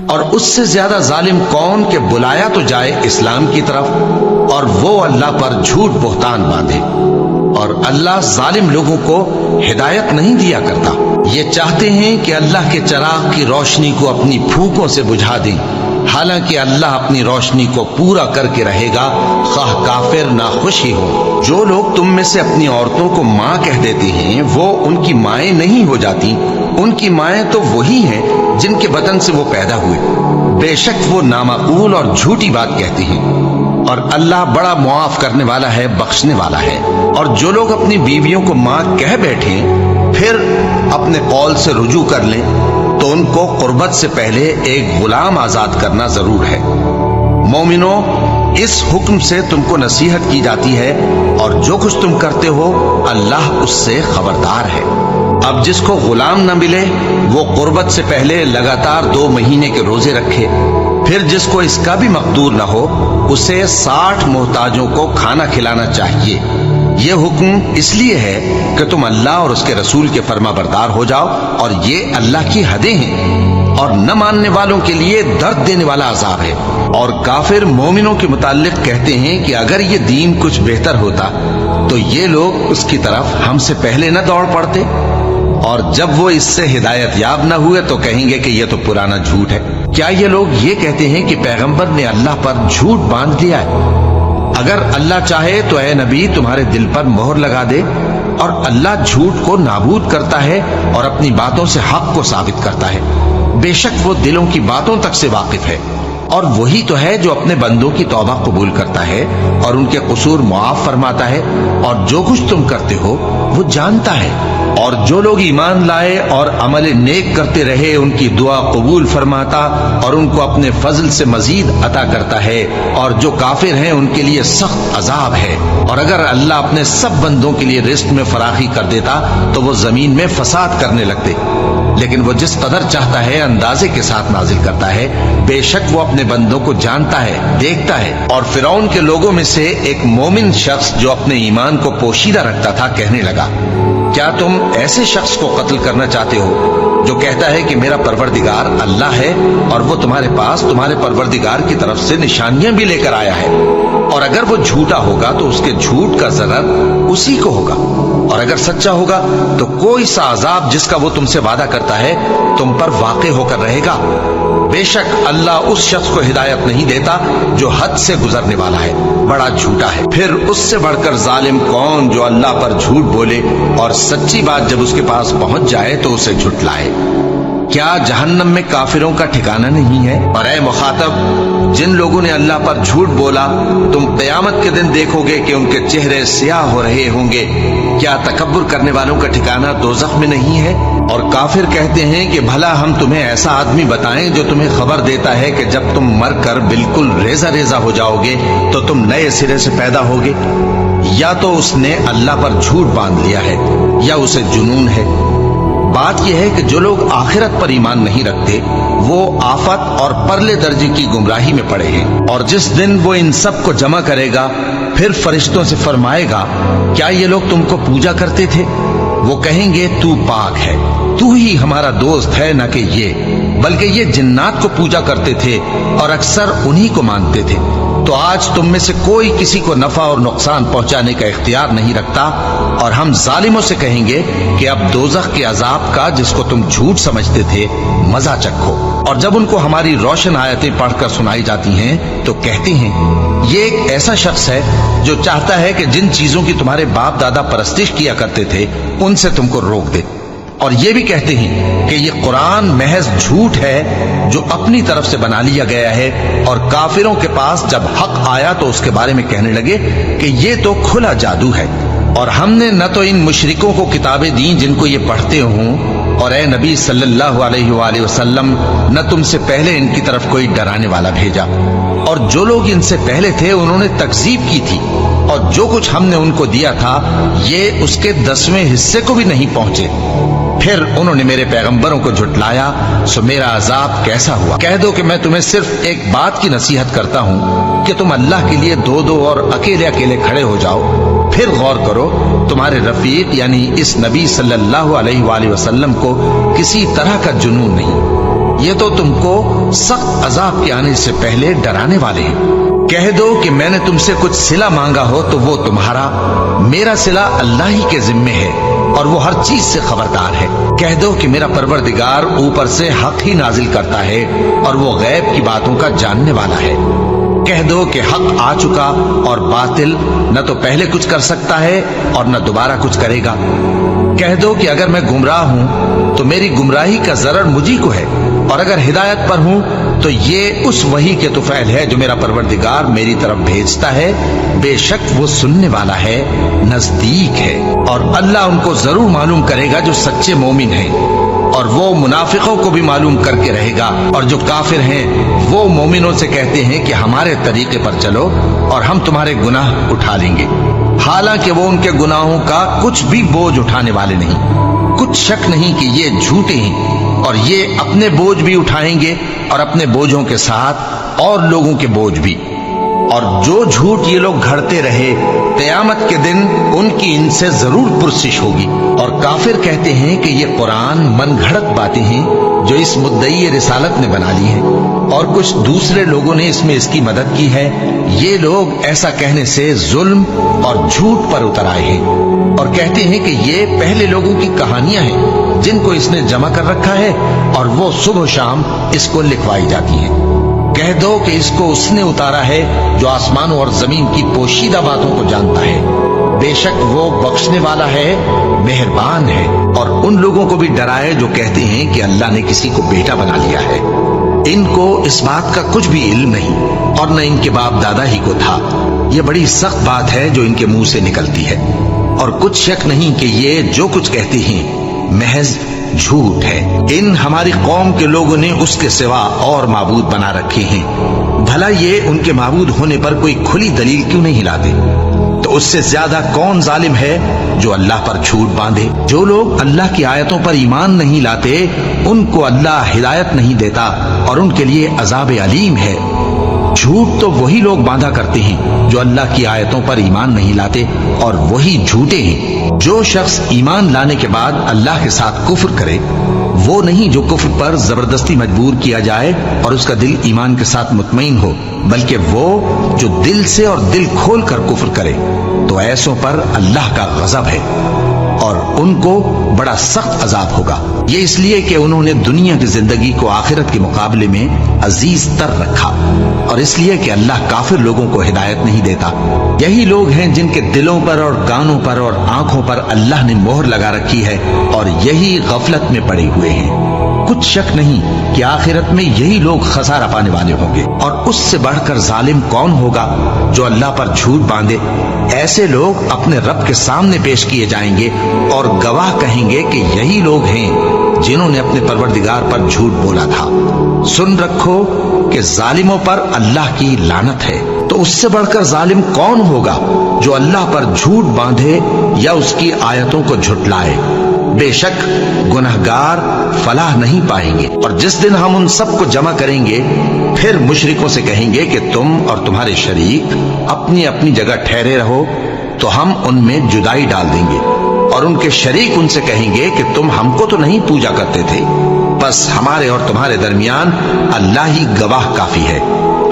اور اس سے زیادہ ظالم کون کہ بلایا تو جائے اسلام کی طرف اور وہ اللہ پر جھوٹ بہتان باندھے۔ اور اللہ ظالم لوگوں کو ہدایت نہیں دیا کرتا۔ یہ چاہتے ہیں کہ اللہ کے چراغ کی روشنی کو اپنی پھونکوں سے بجھا دیں، حالانکہ اللہ اپنی روشنی کو پورا کر کے رہے گا، خواہ کافر ناخوش ہی ہو۔ جو لوگ تم میں سے اپنی عورتوں کو ماں کہہ دیتے ہیں وہ ان کی مائیں نہیں ہو جاتی، ان کی مائیں تو وہی ہیں جن کے بطن سے وہ پیدا ہوئے۔ بے شک وہ نامعقول اور جھوٹی بات کہتے ہیں، اور اللہ بڑا معاف کرنے والا ہے، بخشنے والا ہے۔ اور جو لوگ اپنی بیویوں کو ماں کہہ بیٹھیں پھر اپنے قول سے رجوع کر لیں تو ان کو قربت سے پہلے ایک غلام آزاد کرنا ضرور ہے۔ مومنوں، اس حکم سے تم کو نصیحت کی جاتی ہے اور جو کچھ تم کرتے ہو اللہ اس سے خبردار ہے۔ اب جس کو غلام نہ ملے وہ قربت سے پہلے لگاتار 2 مہینے کے روزے رکھے، پھر جس کو اس کا بھی مقدور نہ ہو اسے 60 محتاجوں کو کھانا کھلانا چاہیے۔ یہ حکم اس لیے ہے کہ تم اللہ اور اس کے رسول کے فرما بردار ہو جاؤ، اور یہ اللہ کی حدیں ہیں، اور نہ ماننے والوں کے لیے درد دینے والا عذاب ہے۔ اور کافر مومنوں کے متعلق کہتے ہیں کہ اگر یہ دین کچھ بہتر ہوتا تو یہ لوگ اس کی طرف ہم سے پہلے نہ دوڑ پڑتے، اور جب وہ اس سے ہدایت یاب نہ ہوئے تو کہیں گے کہ یہ تو پرانا جھوٹ ہے۔ کیا یہ لوگ یہ کہتے ہیں کہ پیغمبر نے اللہ پر جھوٹ باندھ لیا ہے؟ اگر اللہ چاہے تو اے نبی تمہارے دل پر مہر لگا دے، اور اللہ جھوٹ کو نابود کرتا ہے اور اپنی باتوں سے حق کو ثابت کرتا ہے۔ بے شک وہ دلوں کی باتوں تک سے واقف ہے، اور وہی تو ہے جو اپنے بندوں کی توبہ قبول کرتا ہے اور ان کے قصور معاف فرماتا ہے، اور جو کچھ تم کرتے ہو وہ جانتا ہے۔ اور جو لوگ ایمان لائے اور عمل نیک کرتے رہے ان کی دعا قبول فرماتا اور ان کو اپنے فضل سے مزید عطا کرتا ہے، اور جو کافر ہیں ان کے لیے سخت عذاب ہے۔ اور اگر اللہ اپنے سب بندوں کے لیے رزق میں فراخی کر دیتا تو وہ زمین میں فساد کرنے لگتے، لیکن وہ جس قدر چاہتا ہے اندازے کے ساتھ نازل کرتا ہے۔ بے شک وہ اپنے بندوں کو جانتا ہے، دیکھتا ہے۔ اور فرعون کے لوگوں میں سے ایک مومن شخص جو اپنے ایمان کو پوشیدہ رکھتا تھا کہنے لگا، کیا تم ایسے شخص کو قتل کرنا چاہتے ہو جو کہتا ہے کہ میرا پروردگار اللہ ہے، اور وہ تمہارے پاس تمہارے پروردگار کی طرف سے نشانیاں بھی لے کر آیا ہے؟ اور اگر وہ جھوٹا ہوگا تو اس کے جھوٹ کا ضرر اسی کو ہوگا، اور اگر سچا ہوگا تو کوئی سا عذاب جس کا وہ تم سے وعدہ کرتا ہے تم پر واقع ہو کر رہے گا۔ بے شک اللہ اس شخص کو ہدایت نہیں دیتا جو حد سے گزرنے والا ہے، بڑا جھوٹا ہے۔ پھر اس سے بڑھ کر ظالم کون جو اللہ پر جھوٹ بولے اور سچی بات جب اس کے پاس پہنچ جائے تو اسے جھٹلائے۔ کیا جہنم میں کافروں کا ٹھکانہ نہیں ہے؟ اور اے مخاطب، جن لوگوں نے اللہ پر جھوٹ بولا تم قیامت کے دن دیکھو گے کہ ان کے چہرے سیاہ ہو رہے ہوں گے۔ کیا تکبر کرنے والوں کا ٹھکانہ دوزخ میں نہیں ہے؟ اور کافر کہتے ہیں کہ بھلا ہم تمہیں ایسا آدمی بتائیں جو تمہیں خبر دیتا ہے کہ جب تم مر کر بالکل ریزہ ریزہ ہو جاؤ گے تو تم نئے سرے سے پیدا ہوگے؟ یا تو اس نے اللہ پر جھوٹ باندھ لیا ہے یا اسے جنون ہے۔ بات یہ ہے کہ جو لوگ آخرت پر ایمان نہیں رکھتے وہ آفت اور پرلے درجے کی گمراہی میں پڑے ہیں۔ اور جس دن وہ ان سب کو جمع کرے گا پھر فرشتوں سے فرمائے گا، کیا یہ لوگ تم کو پوجا کرتے تھے؟ وہ کہیں گے تو پاک ہے، تو ہی ہمارا دوست ہے، نہ کہ یہ، بلکہ یہ جنات کو پوجا کرتے تھے اور اکثر انہی کو مانتے تھے۔ تو آج تم میں سے کوئی کسی کو نفع اور نقصان پہنچانے کا اختیار نہیں رکھتا، اور ہم ظالموں سے کہیں گے کہ اب دوزخ کے عذاب کا جس کو تم جھوٹ سمجھتے تھے مزہ چکھو۔ اور جب ان کو ہماری روشن آیتیں پڑھ کر سنائی جاتی ہیں تو کہتے ہیں، یہ ایک ایسا شخص ہے جو چاہتا ہے کہ جن چیزوں کی تمہارے باپ دادا پرستش کیا کرتے تھے ان سے تم کو روک دے۔ اور یہ بھی کہتے ہیں کہ یہ قرآن محض جھوٹ ہے جو اپنی طرف سے بنا لیا گیا ہے، اور کافروں کے پاس جب حق آیا تو اس کے بارے میں کہنے لگے کہ یہ تو کھلا جادو ہے، اور ہم نے نہ تو ان مشرکوں کو کتابیں دیں جن کو یہ پڑھتے ہوں، اور اے نبی صلی اللہ علیہ وآلہ وسلم نہ تم سے پہلے ان کی طرف کوئی ڈرانے والا بھیجا، اور جو لوگ ان سے پہلے تھے انہوں نے تکذیب کی تھی، اور جو کچھ ہم نے ان کو دیا تھا یہ اس کے 10ویں حصے کو بھی نہیں پہنچے۔ پھر انہوں نے میرے پیغمبروں کو جھٹلایا، سو میرا عذاب کیسا ہوا۔ کہہ دو کہ میں تمہیں صرف ایک بات کی نصیحت کرتا ہوں کہ تم اللہ کے لیے دو دو اور اکیلے اکیلے کھڑے ہو جاؤ، پھر غور کرو تمہارے رفیق یعنی اس نبی صلی اللہ علیہ وآلہ وسلم کو کسی طرح کا جنون نہیں، یہ تو تم کو سخت عذاب کے آنے سے پہلے ڈرانے والے ہیں۔ کہہ دو کہ میں نے تم سے کچھ صلہ مانگا ہو تو وہ تمہارا، میرا صلہ اللہ ہی کے ذمے ہے اور وہ ہر چیز سے خبردار ہے۔ کہہ دو کہ میرا پروردگار اوپر سے حق ہی نازل کرتا ہے اور وہ غیب کی باتوں کا جاننے والا ہے۔ کہہ دو کہ حق آ چکا اور باطل نہ تو پہلے کچھ کر سکتا ہے اور نہ دوبارہ کچھ کرے گا۔ کہہ دو کہ اگر میں گمراہ ہوں تو میری گمراہی کا ضرر مجھی کو ہے، اور اگر ہدایت پر ہوں تو یہ اس وحی کے طفیل ہے جو میرا پروردگار میری طرف بھیجتا ہے۔ بے شک وہ سننے والا ہے، نزدیک ہے، اور اللہ ان کو ضرور معلوم کرے گا جو سچے مومن ہیں، اور وہ منافقوں کو بھی معلوم کر کے رہے گا، اور جو کافر ہیں وہ مومنوں سے کہتے ہیں کہ ہمارے طریقے پر چلو اور ہم تمہارے گناہ اٹھا لیں گے، حالانکہ وہ ان کے گناہوں کا کچھ بھی بوجھ اٹھانے والے نہیں۔ کچھ شک نہیں کہ یہ جھوٹے ہیں اور یہ اپنے بوجھ بھی اٹھائیں گے اور اپنے بوجھوں کے ساتھ اور لوگوں کے بوجھ بھی۔ اور جو جھوٹ یہ لوگ گھڑتے رہے، قیامت کے دن ان کی ان سے ضرور پرسش ہوگی۔ اور کافر کہتے ہیں کہ یہ قرآن من گھڑت باتیں ہیں جو اس مدعی رسالت نے بنا لی ہیں، اور کچھ دوسرے لوگوں نے اس میں اس کی مدد کی ہے۔ یہ لوگ ایسا کہنے سے ظلم اور جھوٹ پر اتر آئے ہیں، اور کہتے ہیں کہ یہ پہلے لوگوں کی کہانیاں ہیں جن کو اس نے جمع کر رکھا ہے، اور وہ صبح و شام اس کو لکھوائی جاتی ہیں۔ کہہ دو کہ اس کو اس نے اتارا ہے جو آسمانوں اور زمین کی پوشیدہ باتوں کو جانتا ہے، بے شک وہ بخشنے والا ہے، مہربان ہے۔ اور ان لوگوں کو بھی ڈرائے جو کہتے ہیں کہ اللہ نے کسی کو بیٹا بنا لیا ہے، ان کو اس بات کا کچھ بھی علم نہیں، اور نہ ان کے باپ دادا ہی کو تھا۔ یہ بڑی سخت بات ہے جو ان کے منہ سے نکلتی ہے، اور کچھ شک نہیں کہ یہ جو کچھ کہتے ہیں محض جھوٹ ہے۔ ان ہماری قوم کے لوگوں نے اس کے سوا اور معبود بنا رکھے ہیں، بھلا یہ ان کے معبود ہونے پر کوئی کھلی دلیل کیوں نہیں لاتے؟ تو اس سے زیادہ کون ظالم ہے جو اللہ پر جھوٹ باندھے؟ جو لوگ اللہ کی آیتوں پر ایمان نہیں لاتے ان کو اللہ ہدایت نہیں دیتا، اور ان کے لیے عذاب علیم ہے۔ جھوٹ تو وہی لوگ باندھا کرتے ہیں جو اللہ کی آیتوں پر ایمان نہیں لاتے، اور وہی جھوٹے ہیں۔ جو شخص ایمان لانے کے بعد اللہ کے ساتھ کفر کرے، وہ نہیں جو کفر پر زبردستی مجبور کیا جائے اور اس کا دل ایمان کے ساتھ مطمئن ہو، بلکہ وہ جو دل سے اور دل کھول کر کفر کرے، تو ایسوں پر اللہ کا غضب ہے اور ان کو بڑا سخت عذاب ہوگا۔ یہ اس لیے کہ انہوں نے دنیا کی زندگی کو آخرت کے مقابلے میں عزیز تر رکھا، اور اس لیے کہ اللہ کافر لوگوں کو ہدایت نہیں دیتا۔ یہی لوگ ہیں جن کے دلوں پر اور کانوں پر اور آنکھوں پر اللہ نے مہر لگا رکھی ہے، اور یہی غفلت میں پڑے ہوئے ہیں۔ کچھ شک نہیں کہ آخرت میں یہی لوگ خسارہ پانے والے ہوں گے، اور اس سے بڑھ کر ظالم کون ہوگا جو اللہ پر جھوٹ باندھے؟ ایسے لوگ اپنے رب کے سامنے پیش کیے جائیں گے اور گواہ کہیں گے کہ یہی لوگ ہیں جنہوں نے اپنے پروردگار پر جھوٹ بولا تھا۔ سن رکھو کہ ظالموں پر اللہ کی لعنت ہے۔ تو اس سے بڑھ کر ظالم کون ہوگا جو اللہ پر جھوٹ باندھے یا اس کی آیتوں کو جھٹلائے؟ بے شک گنہگار فلاح نہیں پائیں گے۔ اور جس دن ہم ان سب کو جمع کریں گے، پھر مشرکوں سے کہیں گے کہ تم اور تمہارے شریک اپنی اپنی جگہ ٹھہرے رہو، تو ہم ان میں جدائی ڈال دیں گے، اور ان کے شریک ان سے کہیں گے کہ تم ہم کو تو نہیں پوجا کرتے تھے، بس ہمارے اور تمہارے درمیان اللہ ہی گواہ کافی ہے،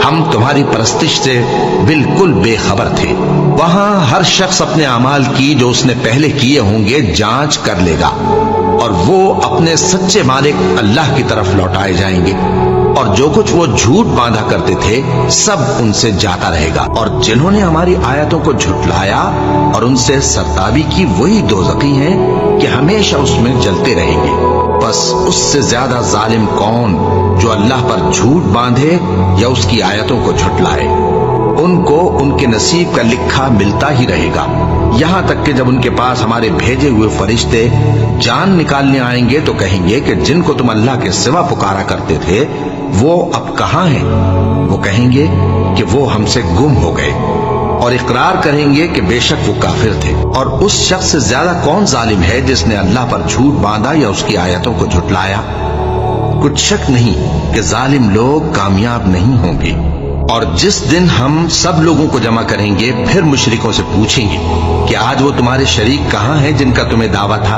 ہم تمہاری پرستش سے بالکل بے خبر تھے۔ وہاں ہر شخص اپنے اعمال کی جو اس نے پہلے کیے ہوں گے جانچ کر لے گا، اور وہ اپنے سچے مالک اللہ کی طرف لوٹائے جائیں گے، اور جو کچھ وہ جھوٹ باندھا کرتے تھے سب ان سے جاتا رہے گا۔ اور جنہوں نے ہماری آیتوں کو جھٹلایا اور ان سے سرتابی کی، وہی دوزخی ہیں کہ ہمیشہ اس میں جلتے رہیں گے۔ بس اس سے زیادہ ظالم کون جو اللہ پر جھوٹ باندھے یا اس کی آیتوں کو جھٹلائے؟ ان کو ان کے نصیب کا لکھا ملتا ہی رہے گا، یہاں تک کہ جب ان کے پاس ہمارے بھیجے ہوئے فرشتے جان نکالنے آئیں گے تو کہیں گے کہ جن کو تم اللہ کے سوا پکارا کرتے تھے وہ اب کہاں ہیں؟ وہ کہیں گے کہ وہ ہم سے گم ہو گئے، اور اقرار کریں گے کہ بے شک وہ کافر تھے۔ اور اس شخص سے زیادہ کون ظالم ہے جس نے اللہ پر جھوٹ باندھا یا اس کی آیتوں کو جھٹلایا؟ کچھ شک نہیں کہ ظالم لوگ کامیاب نہیں ہوں گے۔ اور جس دن ہم سب لوگوں کو جمع کریں گے، پھر مشرکوں سے پوچھیں گے کہ آج وہ تمہارے شریک کہاں ہیں جن کا تمہیں دعویٰ تھا؟